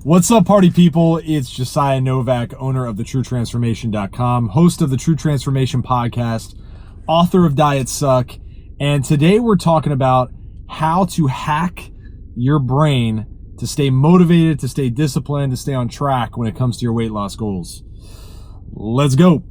What's up, party people? It's Josiah Novak, owner of thetruetransformation.com, host of the True Transformation podcast, author of Diet Suck, and today we're talking about how to hack your brain to stay motivated, to stay disciplined, to stay on track when it comes to your weight loss goals. Let's go.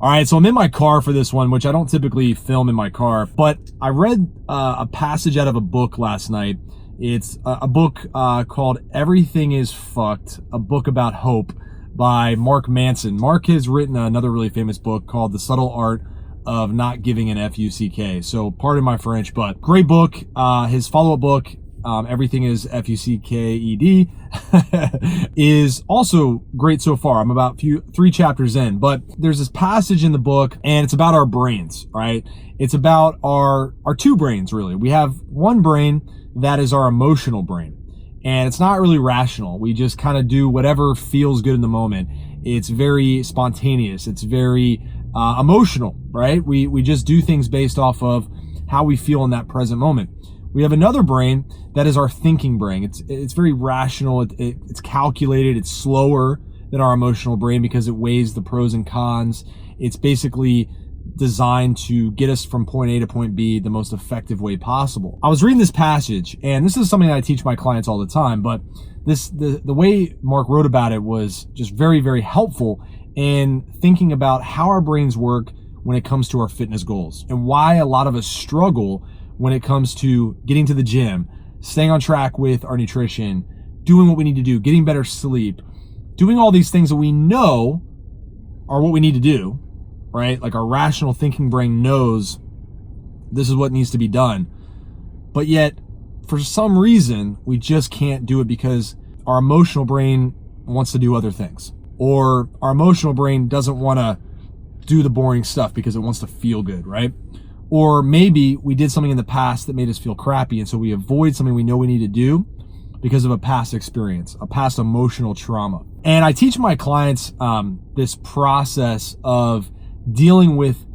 All right, so I'm in my car for this one, which I don't typically film in my car, but I read a passage out of a book last night. It's a book called Everything is Fucked, a book about hope by Mark Manson. Mark has written another really famous book called The Subtle Art of Not Giving an F-U-C-K. So pardon my French, but great book. His follow-up book, Everything is F-U-C-K-E-D, is also great so far. I'm about 3 chapters in, but there's this passage in the book and it's about our brains, right? It's about our 2 brains, really. We have one brain that is our emotional brain, and it's not really rational. We just kind of do whatever feels good in the moment. It's very spontaneous. It's very emotional, right? We just do things based off of how we feel in that present moment. We have another brain that is our thinking brain. It's very rational. It's calculated. It's slower than our emotional brain because it weighs the pros and cons. It's basically designed to get us from point A to point B the most effective way possible. I was reading this passage, and this is something that I teach my clients all the time, but the way Mark wrote about it was just very, very helpful in thinking about how our brains work when it comes to our fitness goals and why a lot of us struggle when it comes to getting to the gym, staying on track with our nutrition, doing what we need to do, getting better sleep, doing all these things that we know are what we need to do, right? Like our rational thinking brain knows this is what needs to be done. But yet, for some reason, we just can't do it because our emotional brain wants to do other things. Or our emotional brain doesn't want to do the boring stuff because it wants to feel good, right? Or maybe we did something in the past that made us feel crappy, and so we avoid something we know we need to do because of a past experience, a past emotional trauma. And I teach my clients this process of dealing with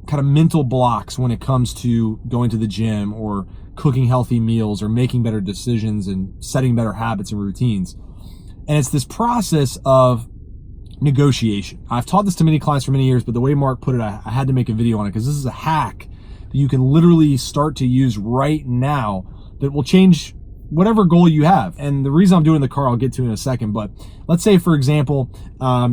kind of mental blocks when it comes to going to the gym or cooking healthy meals or making better decisions and setting better habits and routines. And it's this process of negotiation. I've taught this to many clients for many years, but the way Mark put it, I had to make a video on it because this is a hack that you can literally start to use right now that will change whatever goal you have. And the reason I'm doing the car, I'll get to in a second, but let's say, for example,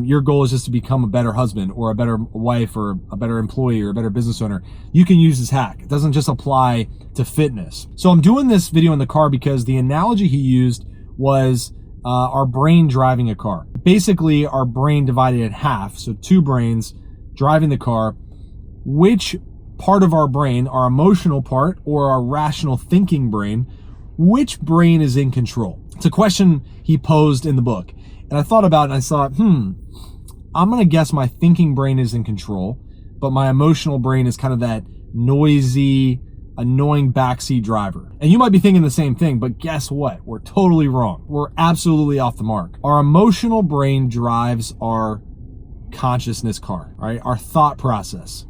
your goal is just to become a better husband or a better wife or a better employee or a better business owner. You can use this hack. It doesn't just apply to fitness. So I'm doing this video in the car because the analogy he used was our brain driving a car. Basically, our brain divided in half, so 2 brains driving the car. Which part of our brain, our emotional part or our rational thinking brain, which brain is in control? It's a question he posed in the book. And I thought about it and I thought, I'm going to guess my thinking brain is in control, but my emotional brain is kind of that noisy, annoying backseat driver. And you might be thinking the same thing, but guess what? We're totally wrong. We're absolutely off the mark. Our emotional brain drives our consciousness car, right? Our thought process,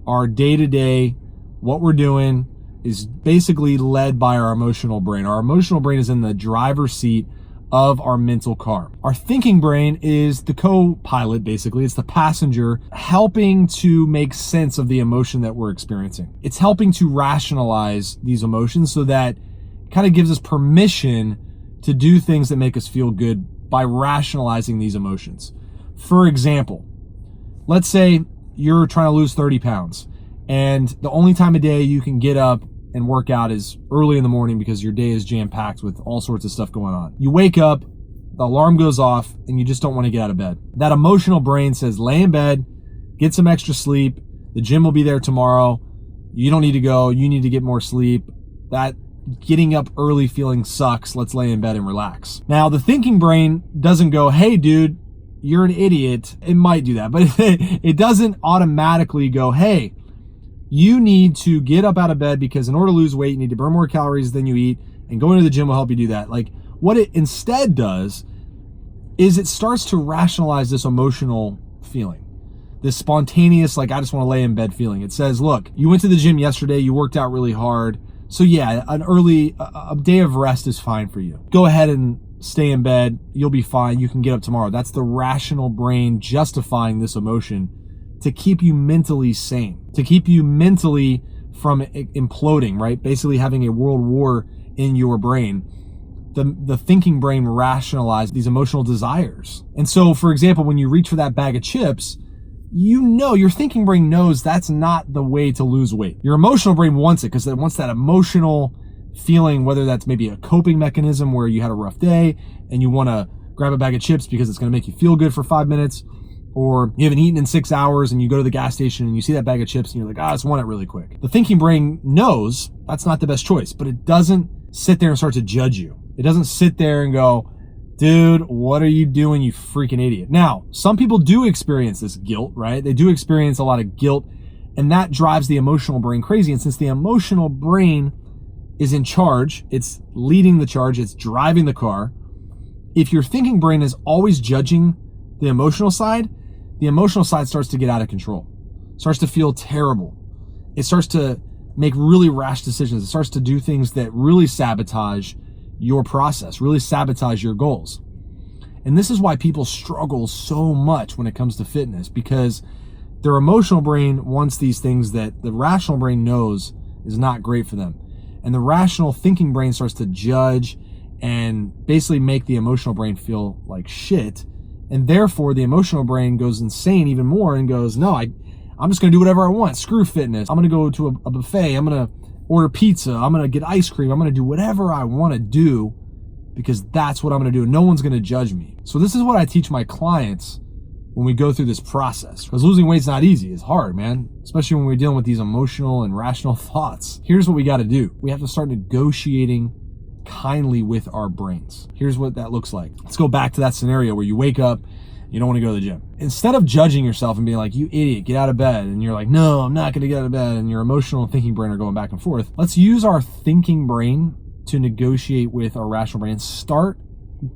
our day-to-day, what we're doing is basically led by our emotional brain. Our emotional brain is in the driver's seat of our mental car. Our thinking brain is the co-pilot, basically. It's the passenger helping to make sense of the emotion that we're experiencing. It's helping to rationalize these emotions so that it kind of gives us permission to do things that make us feel good by rationalizing these emotions. For example, let's say you're trying to lose 30 pounds and the only time of day you can get up and work out is early in the morning because your day is jam-packed with all sorts of stuff going on. You wake up, the alarm goes off, and you just don't want to get out of bed. That emotional brain says, lay in bed, get some extra sleep, the gym will be there tomorrow, you don't need to go, you need to get more sleep, that getting up early feeling sucks, let's lay in bed and relax. Now, the thinking brain doesn't go, hey dude, you're an idiot. It might do that, but it doesn't automatically go, hey, you need to get up out of bed because in order to lose weight, you need to burn more calories than you eat, and going to the gym will help you do that. Like, What it instead does is it starts to rationalize this emotional feeling, this spontaneous, like, I just want to lay in bed feeling. It says, look, you went to the gym yesterday, you worked out really hard. So yeah, a day of rest is fine for you. Go ahead and stay in bed. You'll be fine. You can get up tomorrow. That's the rational brain justifying this emotion to keep you mentally sane, to keep you mentally from imploding, right? Basically having a world war in your brain. The thinking brain rationalizes these emotional desires. And so, for example, when you reach for that bag of chips, you know, your thinking brain knows that's not the way to lose weight. Your emotional brain wants it because it wants that emotional feeling, whether that's maybe a coping mechanism where you had a rough day and you want to grab a bag of chips because it's going to make you feel good for 5 minutes, or you haven't eaten in 6 hours and you go to the gas station and you see that bag of chips and you're like, I just want it really quick. The thinking brain knows that's not the best choice, but it doesn't sit there and start to judge you. It doesn't sit there and go, dude, what are you doing, you freaking idiot? Now, some people do experience this guilt, right? They do experience a lot of guilt, and that drives the emotional brain crazy. And since the emotional brain is in charge, it's leading the charge, it's driving the car. If your thinking brain is always judging the emotional side starts to get out of control, starts to feel terrible. It starts to make really rash decisions. It starts to do things that really sabotage your process, really sabotage your goals. And this is why people struggle so much when it comes to fitness, because their emotional brain wants these things that the rational brain knows is not great for them. And the rational thinking brain starts to judge and basically make the emotional brain feel like shit. And therefore the emotional brain goes insane even more and goes, no, I'm just gonna do whatever I want. Screw fitness. I'm gonna go to a buffet. I'm gonna order pizza. I'm gonna get ice cream. I'm gonna do whatever I wanna do because that's what I'm gonna do. No one's gonna judge me. So this is what I teach my clients when we go through this process, because losing weight's not easy. It's hard, man, especially when we're dealing with these emotional and rational thoughts. Here's what we got to do. We have to start negotiating kindly with our brains. Here's what that looks like. Let's go back to that scenario where you wake up, you don't want to go to the gym. Instead of judging yourself and being like, you idiot, get out of bed, and you're like, no, I'm not going to get out of bed, and your emotional and thinking brain are going back and forth, let's use our thinking brain to negotiate with our rational brain. Start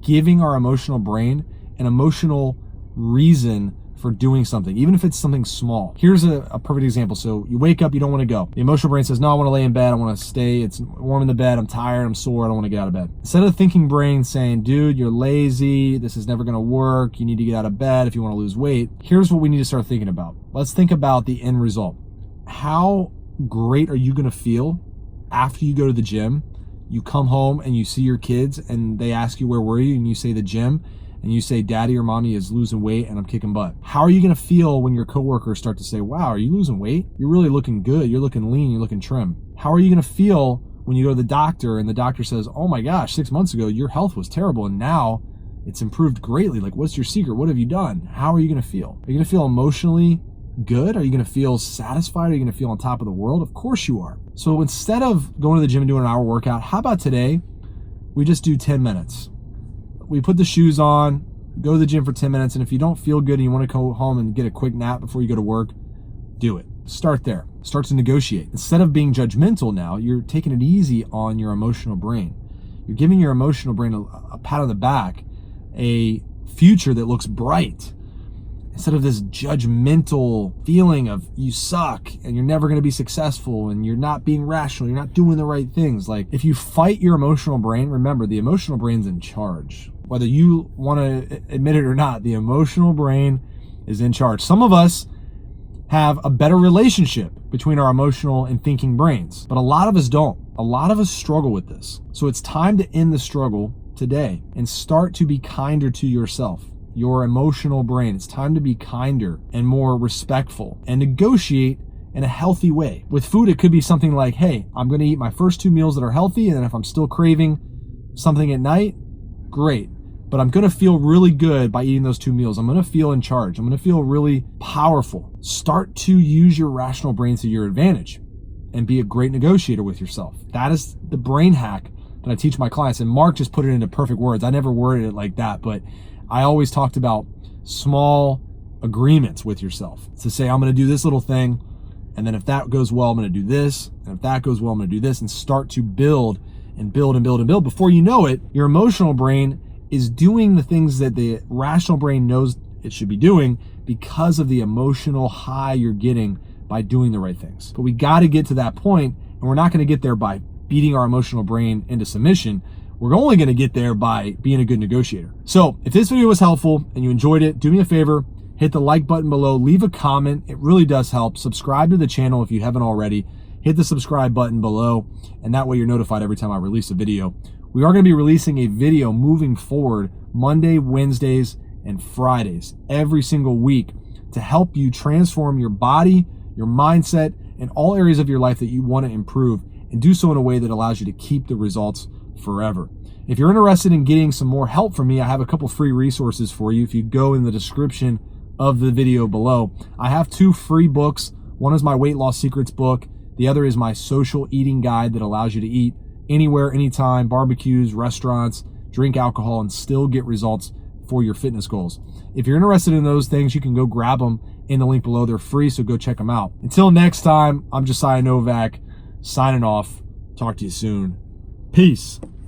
giving our emotional brain an emotional reason for doing something, even if it's something small. Here's a perfect example. So you wake up, you don't want to go. The emotional brain says, no, I want to lay in bed. I want to stay. It's warm in the bed. I'm tired. I'm sore. I don't want to get out of bed. Instead of the thinking brain saying, dude, you're lazy. This is never going to work. You need to get out of bed if you want to lose weight. Here's what we need to start thinking about. Let's think about the end result. How great are you going to feel after you go to the gym? You come home and you see your kids and they ask you, where were you? And you say the gym. And you say, daddy or mommy is losing weight and I'm kicking butt. How are you going to feel when your coworkers start to say, wow, are you losing weight? You're really looking good. You're looking lean. You're looking trim. How are you going to feel when you go to the doctor and the doctor says, oh my gosh, 6 months ago, your health was terrible and now it's improved greatly. Like, what's your secret? What have you done? How are you going to feel? Are you going to feel emotionally good? Are you going to feel satisfied? Are you going to feel on top of the world? Of course you are. So instead of going to the gym and doing an hour workout, how about today we just do 10 minutes? We put the shoes on, go to the gym for 10 minutes, and if you don't feel good and you want to go home and get a quick nap before you go to work, do it. Start there. Start to negotiate. Instead of being judgmental now, you're taking it easy on your emotional brain. You're giving your emotional brain a pat on the back, a future that looks bright, instead of this judgmental feeling of you suck and you're never going to be successful and you're not being rational, you're not doing the right things. Like, if you fight your emotional brain, remember, the emotional brain's in charge. Whether you want to admit it or not, the emotional brain is in charge. Some of us have a better relationship between our emotional and thinking brains, but a lot of us don't. A lot of us struggle with this. So it's time to end the struggle today and start to be kinder to yourself, your emotional brain. It's time to be kinder and more respectful and negotiate in a healthy way. With food, it could be something like, hey, I'm going to eat my first 2 meals that are healthy, and then if I'm still craving something at night, great. But I'm going to feel really good by eating those 2 meals. I'm going to feel in charge. I'm going to feel really powerful. Start to use your rational brain to your advantage and be a great negotiator with yourself. That is the brain hack that I teach my clients. And Mark just put it into perfect words. I never worded it like that, but I always talked about small agreements with yourself to say, I'm going to do this little thing. And then if that goes well, I'm going to do this. And if that goes well, I'm going to do this, and start to build and build and build and build. Before you know it, your emotional brain is doing the things that the rational brain knows it should be doing because of the emotional high you're getting by doing the right things. But we got to get to that point, and we're not going to get there by beating our emotional brain into submission. We're only going to get there by being a good negotiator. So if this video was helpful and you enjoyed it, do me a favor, hit the like button below, leave a comment. It really does help. Subscribe to the channel if you haven't already. Hit the subscribe button below, and that way you're notified every time I release a video. We are going to be releasing a video moving forward Monday, Wednesdays, and Fridays every single week to help you transform your body, your mindset, and all areas of your life that you want to improve, and do so in a way that allows you to keep the results forever. If you're interested in getting some more help from me, I have a couple free resources for you. If you go in the description of the video below, I have 2 free books. One is my weight loss secrets book. The other is my social eating guide that allows you to eat anywhere, anytime, barbecues, restaurants, drink alcohol, and still get results for your fitness goals. If you're interested in those things, you can go grab them in the link below. They're free, so go check them out. Until next time, I'm Josiah Novak, signing off. Talk to you soon. Peace.